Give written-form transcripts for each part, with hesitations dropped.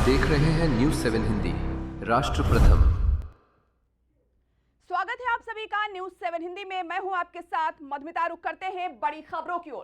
देख रहे हैं न्यूज़ 7 हिंदी, राष्ट्र प्रथम। स्वागत है आप सभी का न्यूज़ 7 हिंदी में। मैं हूं आपके साथ मधुमिता। रुक करते हैं बड़ी खबरों की ओर।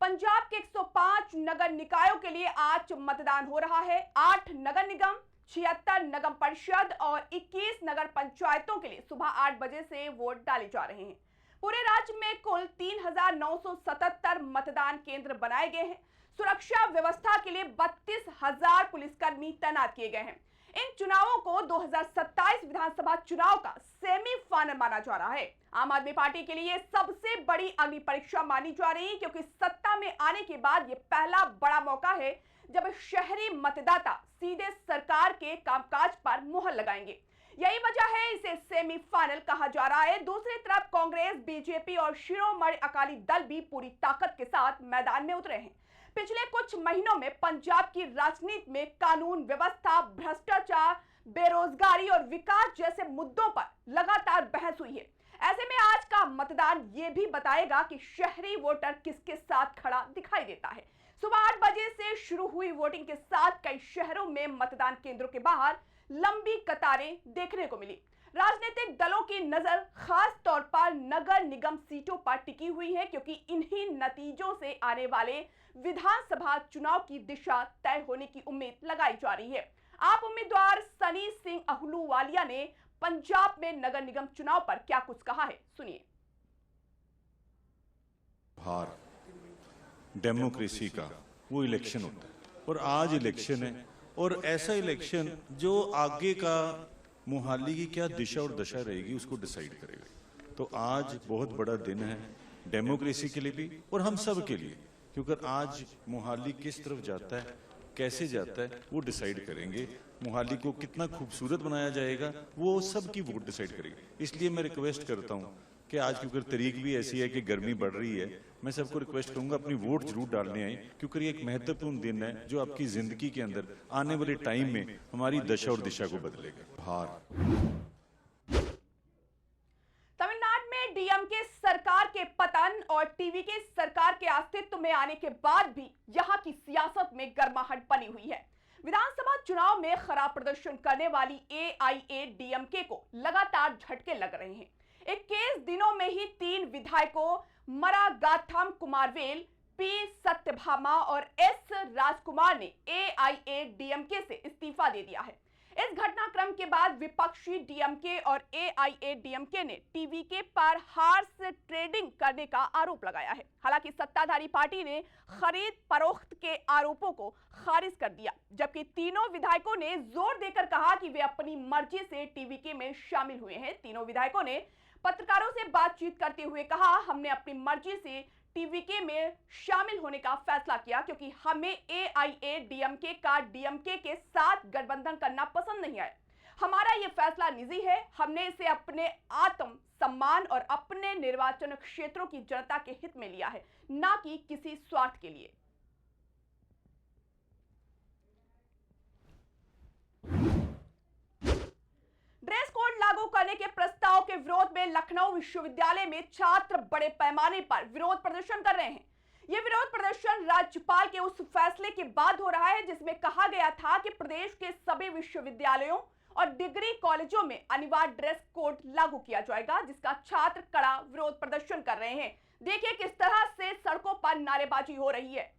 पंजाब के 105 नगर निकायों के लिए आज मतदान हो रहा है। 8 नगर निगम, 76 नगर परिषद और 21 नगर पंचायतों के लिए सुबह 8 बजे से वोट डाले जा रहे हैं। पूरे राज्य में कुल 3,977 मतदान केंद्र बनाए गए हैं। सुरक्षा व्यवस्था के लिए 32,000 पुलिसकर्मी तैनात किए गए हैं। इन चुनावों को 2027 विधानसभा चुनाव का सेमीफाइनल माना जा रहा है। आम आदमी पार्टी के लिए सबसे बड़ी अग्नि परीक्षा मानी जा रही है, क्योंकि सत्ता में आने के बाद ये पहला बड़ा मौका है जब शहरी मतदाता सीधे सरकार के कामकाज पर मुहर लगाएंगे। यही वजह है इसे सेमीफाइनल कहा जा रहा है। दूसरी तरफ कांग्रेस, बीजेपी और शिरोमणि अकाली दल भी पूरी ताकत के साथ मैदान में उतरे हैं। पिछले कुछ महीनों में पंजाब की राजनीति में कानून व्यवस्था, भ्रष्टाचार, बेरोजगारी और विकास जैसे मुद्दों पर लगातार बहस हुई है। ऐसे में आज का मतदान ये भी बताएगा कि शहरी वोटर किसके साथ खड़ा दिखाई देता है। सुबह 8 बजे से शुरू हुई वोटिंग के साथ कई शहरों में मतदान केंद्रों के बाहर लंबी कतारें देखने को मिली। राजनीतिक दलों की नजर खास तौर पर नगर निगम सीटों पर टिकी हुई है, क्योंकि इन्हीं नतीजों से आने वाले विधानसभा चुनाव की दिशा तय होने की उम्मीद लगाई जा रही है। आप उम्मीदवार सनी सिंह अहलूवालिया ने पंजाब में नगर निगम चुनाव पर क्या कुछ कहा है, सुनिए। हार डेमोक्रेसी का वो इलेक्शन होता है और आज इलेक्शन है, और ऐसा इलेक्शन जो आगे का मोहाली की क्या दिशा और दशा रहेगी उसको डिसाइड करेगा। तो आज बहुत बड़ा दिन है डेमोक्रेसी के लिए भी और हम सब के लिए, क्योंकि आज मोहाली किस तरफ जाता है, कैसे जाता है, वो डिसाइड करेंगे। मोहाली को कितना खूबसूरत बनाया जाएगा वो सबकी वोट डिसाइड करेगी। इसलिए मैं रिक्वेस्ट करता हूँ कि आज क्योंकि तारीख भी ऐसी है कि गर्मी बढ़ रही है, मैं सबको रिक्वेस्ट करूंगा अपनी वोट जरूर डालने आए, क्योंकि ये एक महत्वपूर्ण दिन है जो आपकी जिंदगी के अंदर आने वाले टाइम में हमारी दशा और दिशा को बदलेगा। हार तमिलनाडु में डीएमके सरकार के पतन और टीवीके सरकार के अस्तित्व में आने के बाद भी यहां की सियासत में गर्माहट बनी हुई है। विधानसभा चुनाव में खराब प्रदर्शन करने वाली एआईएडीएमके को लगातार झटके लग रहे हैं। 21 दिनों में ही 3 विधायकों मरागाथम कुमारवेल, पी सत्यभामा और एस राजकुमार ने एआईएडीएमके से इस्तीफा दे दिया है। इस घटनाक्रम के बाद विपक्षी डीएमके और एआईएडीएमके ने टीवीके पर हार्स ट्रेडिंग करने का आरोप लगाया है। हालांकि सत्ताधारी पार्टी ने खरीद फरोख्त के आरोपों को खारिज कर दिया, जबकि तीनों विधायकों ने जोर देकर कहा कि वे अपनी मर्जी से टीवीके में शामिल हुए हैं। तीनों विधायकों ने पत्रकारों से बातचीत करते हुए कहा, हमने अपनी मर्जी से टीवीके में शामिल होने का फैसला किया, क्योंकि हमें एआईएडीएमके का डीएमके के साथ गठबंधन करना पसंद नहीं आया। हमारा ये फैसला निजी है। हमने इसे अपने आत्म सम्मान और अपने निर्वाचन क्षेत्रों की जनता के हित में लिया है, ना कि किसी स्वार्थ के लिए। ड्रेस कोड लागू करने के प्रस्ताव के विरोध में लखनऊ विश्वविद्यालय में छात्र बड़े पैमाने पर विरोध प्रदर्शन कर रहे हैं। यह विरोध प्रदर्शन राज्यपाल के उस फैसले के बाद हो रहा है जिसमें कहा गया था कि प्रदेश के सभी विश्वविद्यालयों और डिग्री कॉलेजों में अनिवार्य ड्रेस कोड लागू किया जाएगा, जिसका छात्र कड़ा विरोध प्रदर्शन कर रहे हैं। देखिए किस तरह से सड़कों पर नारेबाजी हो रही है।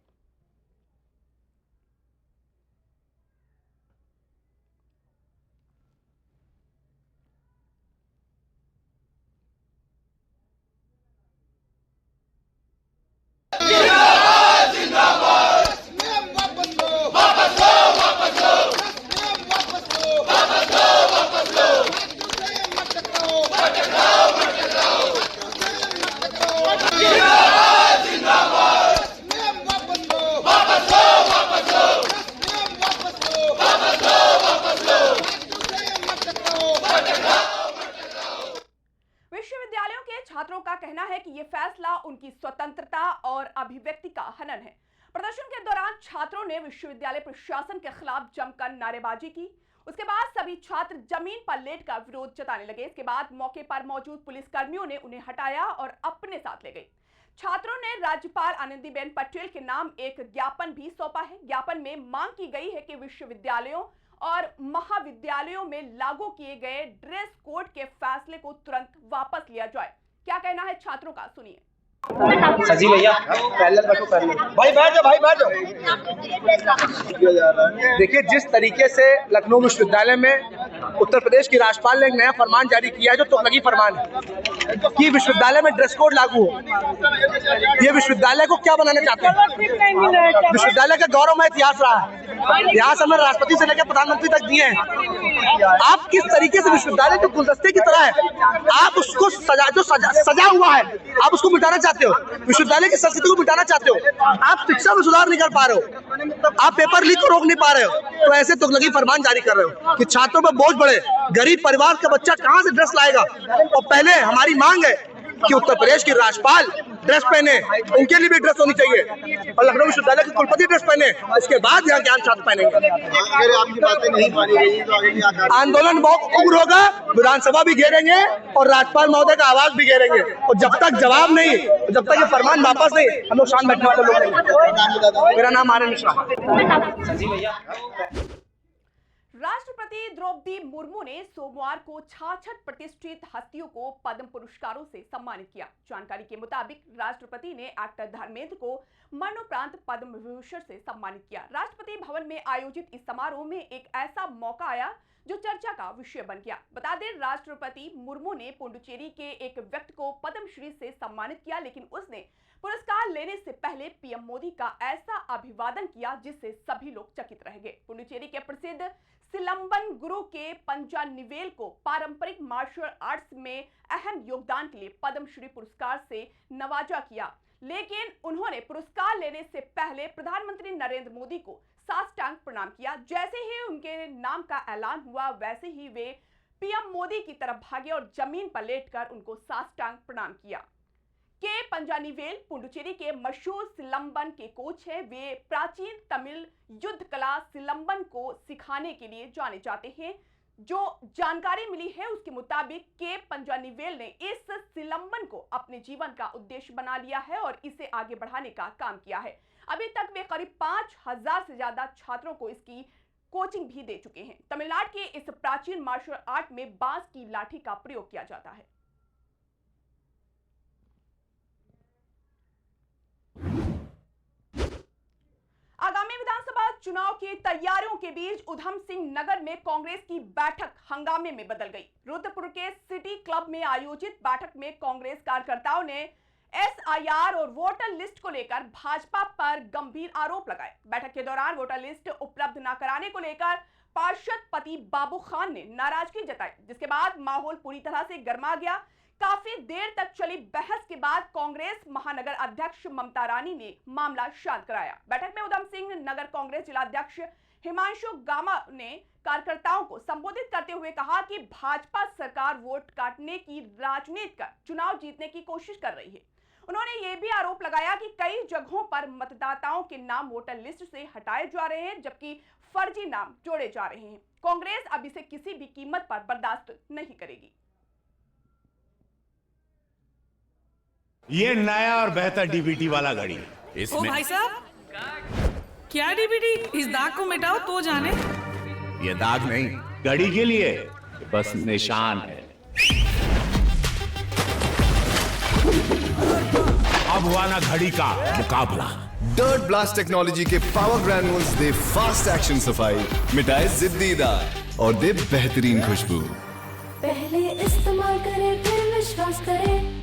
छात्रों का कहना है कि यह फैसला उनकी स्वतंत्रता और अभिव्यक्ति का हनन है। प्रदर्शन के दौरान छात्रों ने विश्वविद्यालय प्रशासन के खिलाफ जमकर नारेबाजी की। उसके बाद सभी छात्र जमीन पर लेटकर विरोध जताने लगे। इसके बाद मौके पर मौजूद पुलिसकर्मियों ने उन्हें हटाया और अपने साथ ले गए। छात्रों ने राज्यपाल आनंदीबेन पटेल के नाम एक ज्ञापन भी सौंपा है। ज्ञापन में मांग की गई है कि विश्वविद्यालयों और महाविद्यालयों में लागू किए गए ड्रेस कोड के फैसले को तुरंत वापस लिया जाए। क्या कहना है छात्रों का, सुनिए। सजी भैया भाई बैठ जाओ, भाई बैठ जाओ। देखिए, जिस तरीके से लखनऊ विश्वविद्यालय में उत्तर प्रदेश की राज्यपाल ने एक नया फरमान जारी किया है जो तुगलकी फरमान है कि विश्वविद्यालय में ड्रेस कोड लागू हो। ये विश्वविद्यालय को क्या बनाना चाहते हैं? विश्वविद्यालय का गौरवमय इतिहास रहा है, इतिहास हमने राष्ट्रपति से लेकर प्रधानमंत्री तक दिए हैं। आप किस तरीके से विश्वविद्यालय जो गुलदस्ते की तरह है, आप उसको सजा हुआ है, आप उसको मिटाना चाहते हो, विश्वविद्यालय की संस्कृति को मिटाना चाहते हो। आप शिक्षा में सुधार नहीं कर पा रहे हो, आप पेपर लीक को रोक नहीं पा रहे हो, तो ऐसे तुगलकी फरमान जारी कर रहे हो कि छात्रों पर बोझ बढ़े। गरीब परिवार का बच्चा कहां से ड्रेस लाएगा? और पहले हमारी मांग है कि उत्तर प्रदेश की राज्यपाल ड्रेस पहने, उनके लिए भी ड्रेस होनी चाहिए, और लखनऊ विश्वविद्यालय के कुलपति ड्रेस पहने, उसके बाद यहाँ ज्ञान छात्र पहनेंगे। आपकी बातें नहीं मानी गई तो आगे क्या करें? आंदोलन बहुत उग्र होगा, विधानसभा भी घेरेंगे और राज्यपाल महोदय का आवाज भी घेरेंगे, और जब तक जवाब नहीं, जब तक ये फरमान वापस नहीं, हम लोग शांत बैठने वाले लोग नहीं। मेरा नाम आर्यन मिश्रा। राष्ट्रपति द्रौपदी मुर्मू ने सोमवार को 66 प्रतिष्ठित हस्तियों को पद्म पुरस्कारों से सम्मानित किया। जानकारी के मुताबिक राष्ट्रपति ने एक्टर धर्मेंद्र को मरणोपरांत पद्म विभूषण से सम्मानित किया। राष्ट्रपति भवन में आयोजित इस समारोह में एक ऐसा मौका आया जो चर्चा का विषय बन गया। बता दें, राष्ट्रपति मुर्मू ने पुडुचेरी के एक व्यक्ति को पद्मश्री से सम्मानित किया, लेकिन उसने पुरस्कार लेने से पहले पीएम मोदी का ऐसा अभिवादन किया जिससे सभी लोग चकित रह गए। पुडुचेरी के प्रसिद्ध सिलंबन गुरु के पंजानिवेल को पारंपरिक मार्शल आर्ट्स में अहम योगदान के लिए पद्मश्री पुरस्कार से नवाजा किया, लेकिन उन्होंने पुरस्कार लेने से पहले प्रधानमंत्री नरेंद्र मोदी को साष्टांग प्रणाम किया। जैसे ही उनके नाम का ऐलान हुआ, वैसे ही वे पीएम मोदी की तरफ भागे और जमीन पर लेटकर उनको साष्टांग प्रणाम किया। के पंजानिवेल पुडुचेरी के मशहूर सिलंबन के कोच हैं। वे प्राचीन तमिल युद्ध कला सिलंबन को सिखाने के लिए जाने जाते हैं। जो जानकारी मिली है उसके मुताबिक के पंजानिवेल ने इस सिलंबन को अपने जीवन का उद्देश्य बना लिया है और इसे आगे बढ़ाने का काम किया है। अभी तक वे करीब 5000 से ज्यादा छात्रों को इसकी कोचिंग भी दे चुके हैं। तमिलनाडु के इस प्राचीन मार्शल आर्ट में बांस की लाठी का प्रयोग किया जाता है। आगामी विधानसभा चुनाव की तैयारियों के बीच उधम सिंह नगर में कांग्रेस की बैठक हंगामे में बदल गई। रुद्रपुर के सिटी क्लब में आयोजित बैठक में कांग्रेस कार्यकर्ताओं ने एसआईआर और वोटर लिस्ट को लेकर भाजपा पर गंभीर आरोप लगाए। बैठक के दौरान वोटर लिस्ट उपलब्ध न कराने को लेकर पार्षद पति बाबू खान ने नाराजगी जताई, जिसके बाद माहौल पूरी तरह से गर्मा गया। काफी देर तक चली बहस के बाद कांग्रेस महानगर अध्यक्ष ममता रानी ने मामला शांत कराया। बैठक में उधम सिंह नगर कांग्रेस जिलाध्यक्ष हिमांशु गामा ने कार्यकर्ताओं को संबोधित करते हुए कहा कि भाजपा सरकार वोट काटने की राजनीति कर चुनाव जीतने की कोशिश कर रही है। उन्होंने ये भी आरोप लगाया कि कई जगहों पर मतदाताओं के नाम वोटर लिस्ट से हटाए जा रहे हैं, जबकि फर्जी नाम जोड़े जा रहे हैं। कांग्रेस अब इसे किसी भी कीमत पर बर्दाश्त नहीं करेगी। ये नया और बेहतर डीबीटी वाला घड़ी ओ भाई साहब, क्या डीबीटी? इस दाग को मिटाओ तो जाने। ये दाग नहीं, घड़ी के लिए बस निशान है। अब हुआ ना घड़ी का मुकाबला। डर्ट ब्लास्ट टेक्नोलॉजी के पावर ग्रैन्यूल्स दे फास्ट एक्शन सफाई, मिटाए जिद्दी दाग और दे बेहतरीन खुशबू। पहले इस्तेमाल करें फिर विश्वास करें।